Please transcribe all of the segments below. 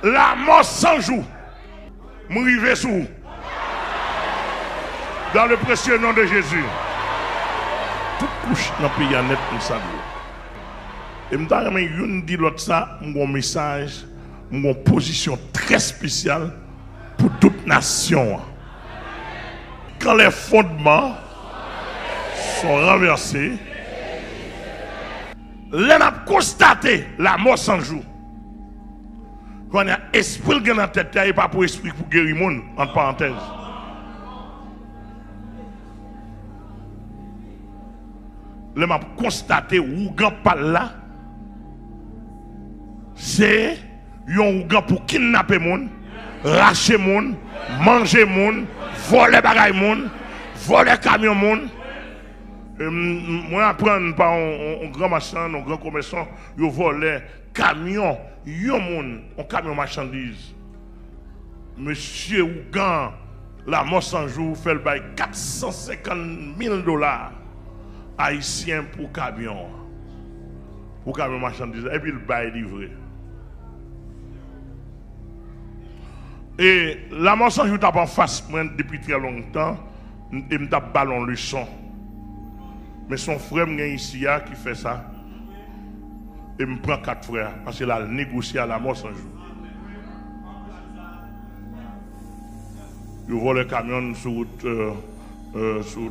la mort sans jour. M'rive sous. Dans le précieux nom de Jésus. Toute couche dans le pays net pour ça. Et je me dis l'autre ça, mon message, mon position très spéciale pour toute nation. Quand les fondements sont renversés, l'on a constaté la mort sans jour. Quand il y a esprit qui est dans la tête, il n'y a pas pour esprit pour guérir le monde, entre parenthèses. Le m'a constaté Ougan pas là, c'est un Ougan pour kidnapper moun, racher moun, manger moun, voler bagay moun, voler camion moun. Moi apprendre par un grand marchand, un grand commerçant, yo voler camion, un camion marchandise. Monsieur Ougan, la mort sans jour fait le bail $450,000 haïtien pour camion marchandise, et puis le bail livré. Et la mort sans jour tape en face moi depuis très longtemps, et me tape ballon leçon. Mais son frère ici qui fait ça, et me prend 4 frères parce qu'il a négocié à la mort sans jour. Il vole le camion sur le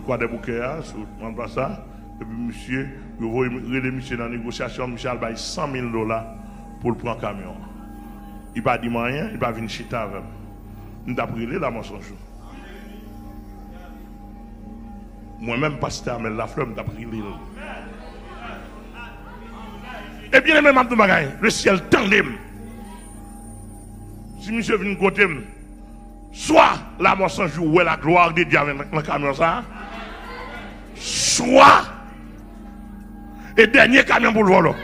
Croix des Bouquets, sur ça. Et puis monsieur, il voit les monsieur dans la négociation, monsieur a $100,000 pour le prendre camion. Il n'a pas dit rien, il va venir chita avec. Nous avons pris la mort sans jour. Moi-même, pasteur Amel Lafleur, nous avons pris l'île. Et bien, même le ciel tendait. Si monsieur vient côté, soit la mort sans jour, ou la gloire de Dieu avec le camion, ça, soit, et dernier camion pour le voler.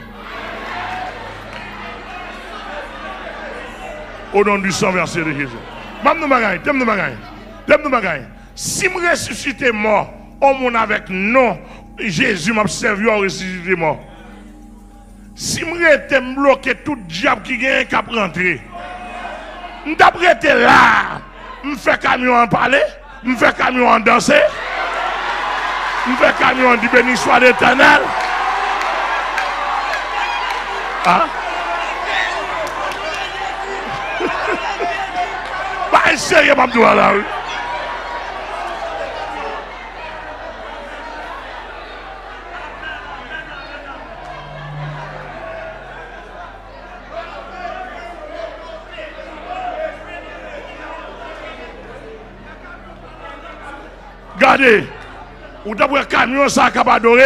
Au nom du sang versé de Jésus. Si je ressuscite mort, on mon avec non, Jésus m'a servi à ressusciter mort. Si je été bloqué tout diable qui vient qu'à rentrer, je suis là, je fais camion en parler, je fais camion en danser, je fais camion en dire béni soit l'Éternel. Hein? Pas sérieux, ma doigt là. Regardez, vous avez un camion ça qui a adoré.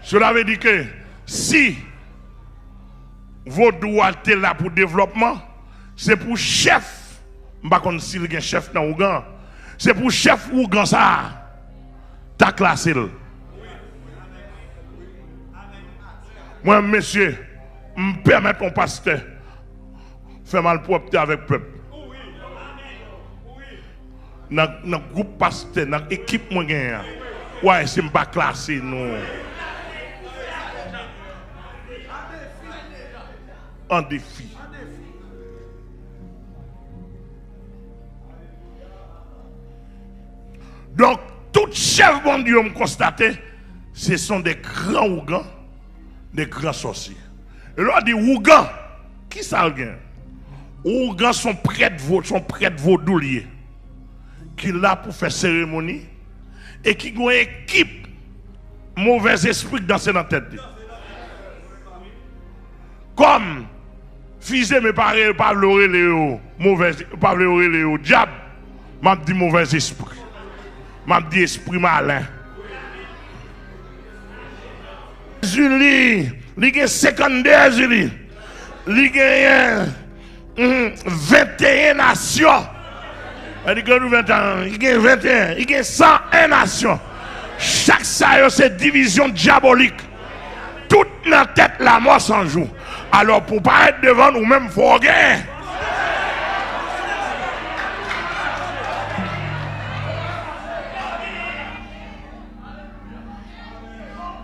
Cela veut dire que si vos droits sont là pour le développement, c'est pour chef, je ne sais pas si il y a un chef dans Ougan, c'est pour chef Ougan ça, t'as classé. Moi, monsieur, me permets ton pasteur faire mal propre avec le peuple. Dans le groupe pasteur, dans l'équipe, ouais, c'est pas classé, non. Un défi. Donc, tout chef bon Dieu me constaté, ce sont des grands Ougans, des grands sorciers. Et là, on dit Ougans, qui ça le Ougans sont prêtres vaudouliers, qui là pour faire cérémonie, et qui ont une équipe mauvais esprit dans la tête. Comme fils me parle pas le mauvais pas le diable m'a dit mauvais esprit m'a dit esprit malin Julie il a 52 Julie il a 21 nations il a 21 il a 21 il a 101 nations chaque ça c'est division diabolique toute la tête la mort sans jour. Alors pour ne pas être devant nous-mêmes, il faut gagner.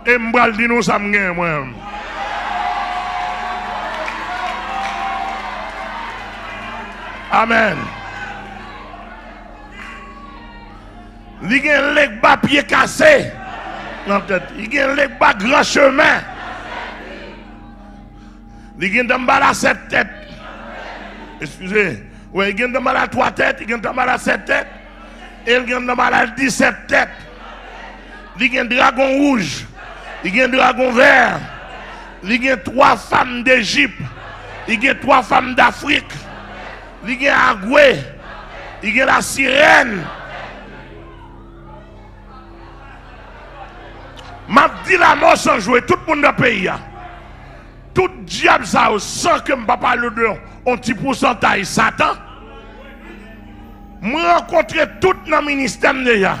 Et m'bral di nous ça m'gagne moi. Amen. Il y a un leg bas pied cassé. Il y a un leg bas grand chemin. Il y a un mal à 7 têtes. Excusez. Oui, il y a un mal à 3 têtes. Il y a un mal à 7 têtes. Et il y a un mal à 17 têtes. Il y a un dragon rouge. Il y a un dragon vert. Il y a 3 femmes d'Égypte. Il y a 3 femmes d'Afrique. Il y a Agoué. Il y a la sirène. M'a dit la mort sans jouer, tout le monde dans le pays. Tout diable ça, sans que je ne parle de un petit pourcentage Satan. Moi rencontré tout dans le ministère déjà.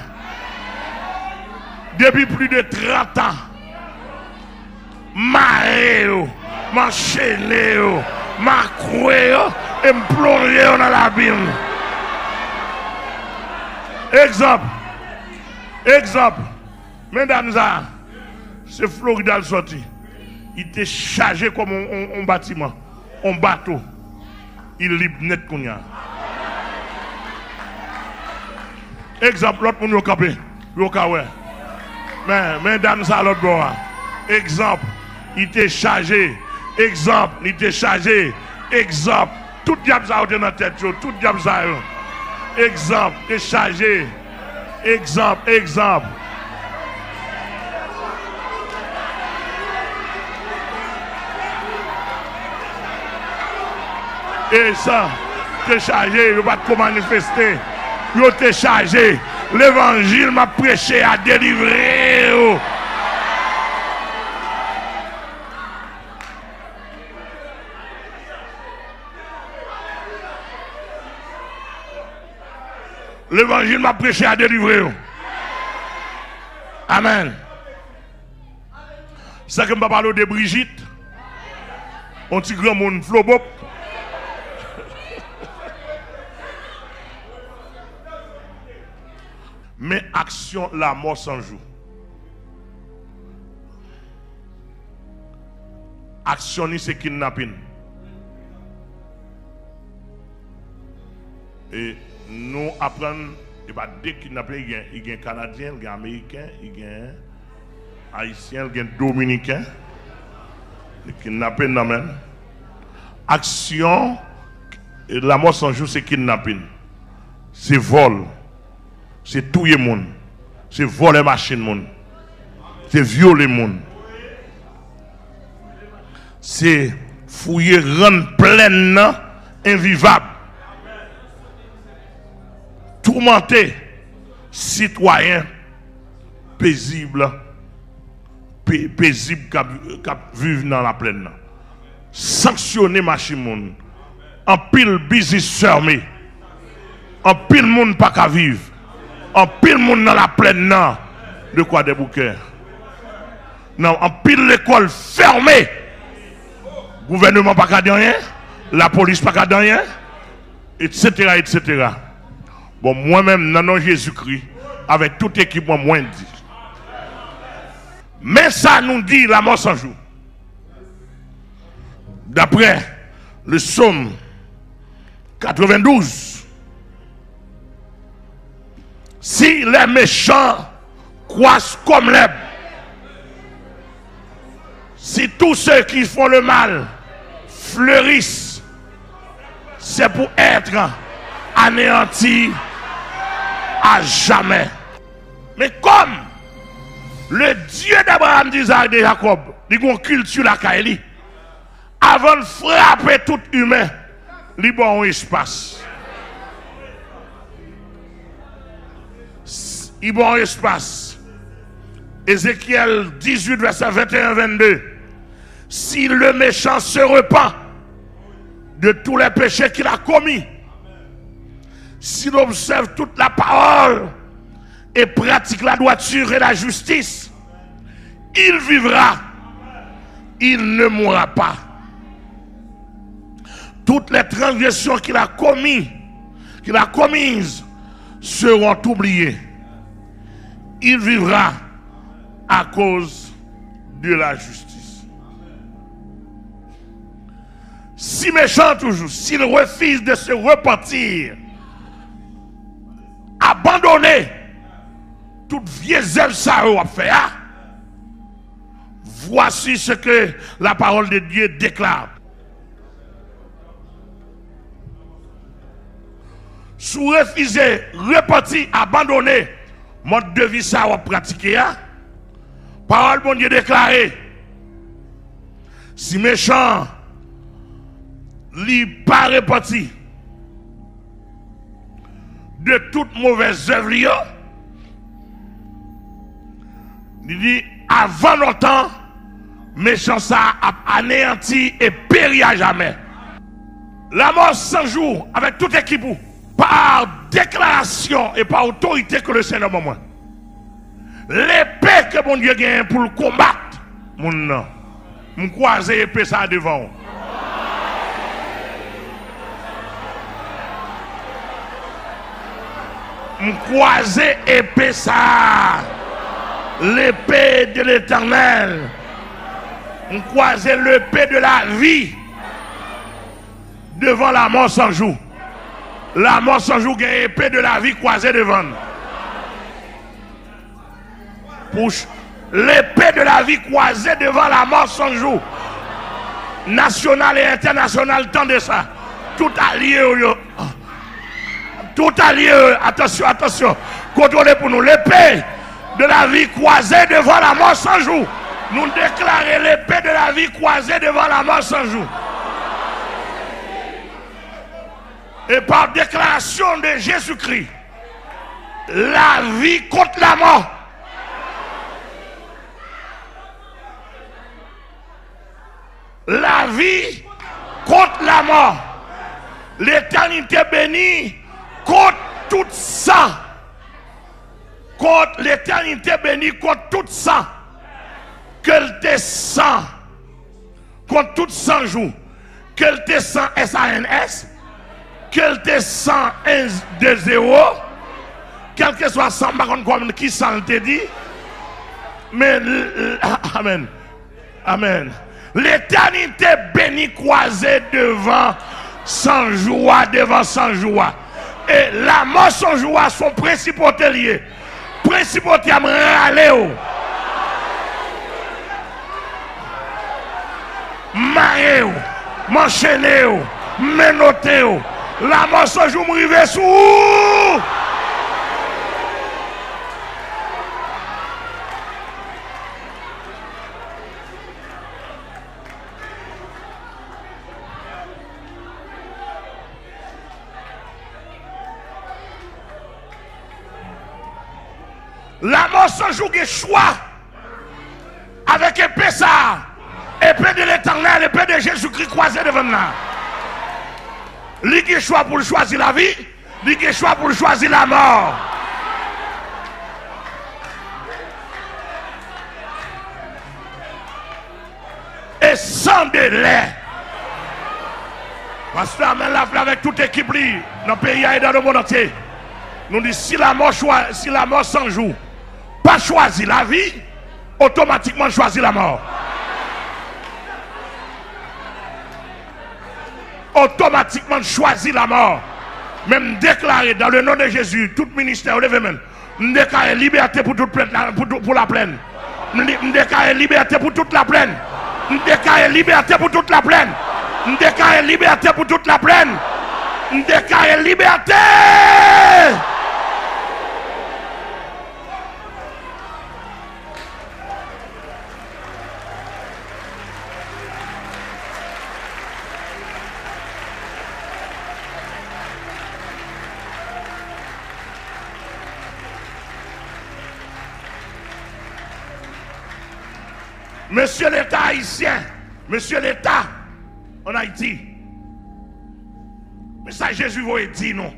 Depuis plus de 30 ans. Maré, m'enchaîné, m'accroué et me plonger dans l'abîme. Exemple. Mesdames, c'est Florida sorti. Il était chargé comme un bâtiment, un bateau. Il libre net qu'on y a. Exemple, l'autre monde capé. Mais mesdames, ça l'autre bord. Exemple, il était chargé. Exemple, il était chargé. Exemple, tout diable ça dans la tête, tout diable ça. Exemple, il est chargé. Exemple. Et ça, t'es chargé, il va pas manifester. Yo t'es chargé. L'évangile m'a prêché à délivrer. L'évangile m'a prêché à délivrer. Amen. C'est que je vais parler de Brigitte. On petit grand monde flobop. Mais action la mort sans jour. Action c'est kidnapping. Et nous apprenons, et bah dès kidnapping, il y a un Canadien, il y a un Américain, il y a un Haïtien, il y a un Dominicain. Le kidnapping non même. Action, la mort sans jour c'est kidnapping. C'est vol. C'est tuer les gens. C'est voler les machines. C'est violer les gens. C'est fouiller, rendre pleine, invivable. Tourmenter, citoyen, paisible, paisible qui vivent dans la plaine. Sanctionner machines. En pile business fermé. En pile monde pas qu'à vivre. En pile monde dans la plaine, non. De quoi des bouquets? Non, en pile l'école fermée. Gouvernement pas qu'à rien. La police pas qu'à rien. Etc. Bon, moi-même, dans nom Jésus-Christ, avec tout équipement, moi dit. Mais ça nous dit la mort sans jour. D'après le psaume 92. Si les méchants croissent comme l'herbe, si tous ceux qui font le mal fleurissent, c'est pour être anéantis à jamais. Mais comme le Dieu d'Abraham, d'Isaac et de Jacob, il a une culture la Kaili, avant de frapper tout humain, il a un espace. Il y a un espace. Ézéchiel 18, verset 21-22. Si le méchant se repent de tous les péchés qu'il a commis, s'il observe toute la parole et pratique la droiture et la justice, il vivra, il ne mourra pas. Toutes les transgressions qu'il a commises seront oubliées. Il vivra à cause de la justice. Si méchant toujours, s'il refuse de se repentir, abandonner toute vieille œuvre ça a fait, voici ce que la parole de Dieu déclare. Si vous refusez, repentir, abandonner mode de vie ça a pratiqué, parole bon Dieu déclarée. Si méchant, li pas repenti de toute mauvaise œuvre, il dit avant longtemps, méchant ça a anéanti et péri à jamais. La mort 100 jours avec toute équipe, par déclaration et par autorité que le Seigneur m'a moi. L'épée que mon Dieu gagne pour le combattre, mon nom, mon croisé épée ça devant. Mon croisé épée ça, l'épée de l'Éternel. Mon croisé l'épée de la vie devant la mort sans jour. La mort sans jour gagne épée de la vie croisée devant. L'épée de la vie croisée devant la mort sans jour. National et international, tendez ça. Tout allié. Tout allié. Attention, attention. Contrôlez pour nous. L'épée de la vie croisée devant la mort sans jour. Nous déclarons l'épée de la vie croisée devant la mort sans jour. Et par déclaration de Jésus-Christ, la vie contre la mort. La vie contre la mort. L'éternité bénie contre tout ça. Contre l'éternité bénie contre tout ça. Qu'elle te sent. Contre tout 100 jours. Qu'elle te sent SANS. Qu'elle te sent 1 de 0. Quel que soit 100 comme qui s'en te dit. Mais amen. Amen. L'éternité bénie croisée devant sans joie, devant sans joie. Et la mort sans joie, son principauté lié. Principauté à me râler. Maré, m'enchaîner, menoter. La mort sans joie, m'river sous. La mort sans jour qui choix avec épée ça, épée de l'Éternel, épée de Jésus-Christ croisée devant nous. Lui qui choix pour choisir la vie, lui qui choix pour choisir la mort. Et sans délai. Pasteur, amène la flamme avec toute équipe dans le pays et dans le monde entier. Nous disons si la mort sans jour, pas choisir la vie, automatiquement choisir la mort. Automatiquement choisir la mort. Même déclarer dans le nom de Jésus, tout ministère, levez même. Déclarer liberté pour toute plaine, pour la plaine. Déclarer liberté pour toute la plaine. Déclarer liberté pour toute la plaine. Déclarer liberté pour toute la plaine. Déclarer liberté. Monsieur l'État haïtien, monsieur l'État en Haïti, mais ça Jésus va dire non.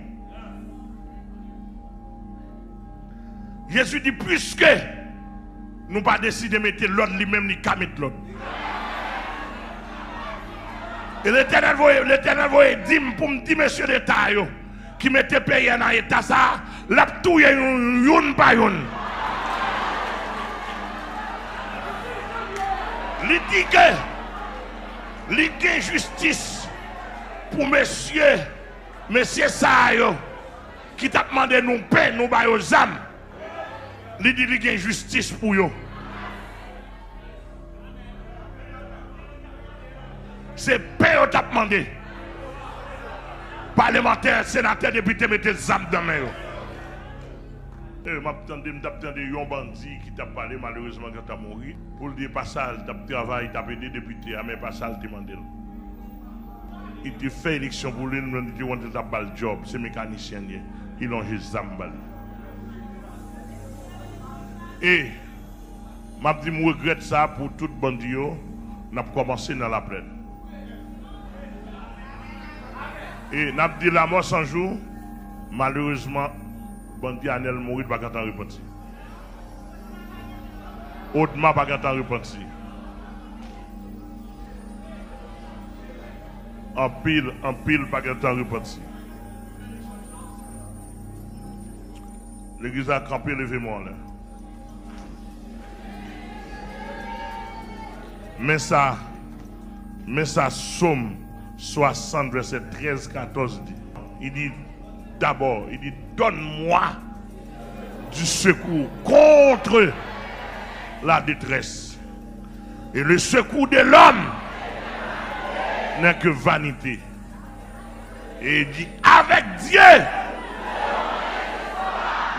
Jésus dit puisque nous pas décidé de mettre l'autre lui-même ni qu'à mettre l'autre. Et l'Éternel va dire pour me dire monsieur l'État qui mettait pays dans l'État ça, la touille une par une. Il dit que il y a justice pour messieurs ça yo, qui t'a demandé nous paix, nous ba aux âmes. Il dit qu'il y a justice pour eux. C'est paix qu'on t'a demandé. Parlementaire, sénateur, député, mettez les âmes dans la main. Je m'attendais un bandit qui t'a parlé malheureusement quand tu as mouru. Pour le passage, tu as travaillé, tu as aidé député, mais passage, tu as demandé. Il te fait élection pour lui, il te dit que tu job, c'est mécanicien. Ils ont juste zambal. Et, je regrette ça pour tout bandit, on a commencé dans la plaine. Et n'a dit la mort sans jour, malheureusement, bandit Anel mourit pas quand on repenti. Autrement pas quand on repenti. En pile pas quand on repenti. L'église a campé, levez-moi là. Mais ça somme 60, verset 13, 14 dit. Il dit d'abord, il dit donne-moi du secours contre la détresse. Et le secours de l'homme n'est que vanité. Et il dit avec Dieu,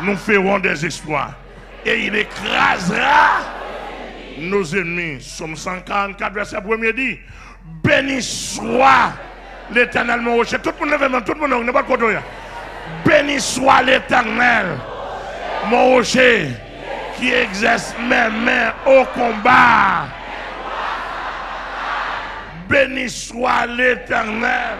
nous ferons des exploits. Et il écrasera nos ennemis. Somme 144, verset 1er dit. Béni soit l'Éternel, mon rocher. Tout le monde lève, tout le monde n'est pas de côté. Béni soit l'Éternel, mon rocher, qui exerce mes mains au combat. Béni soit l'Éternel.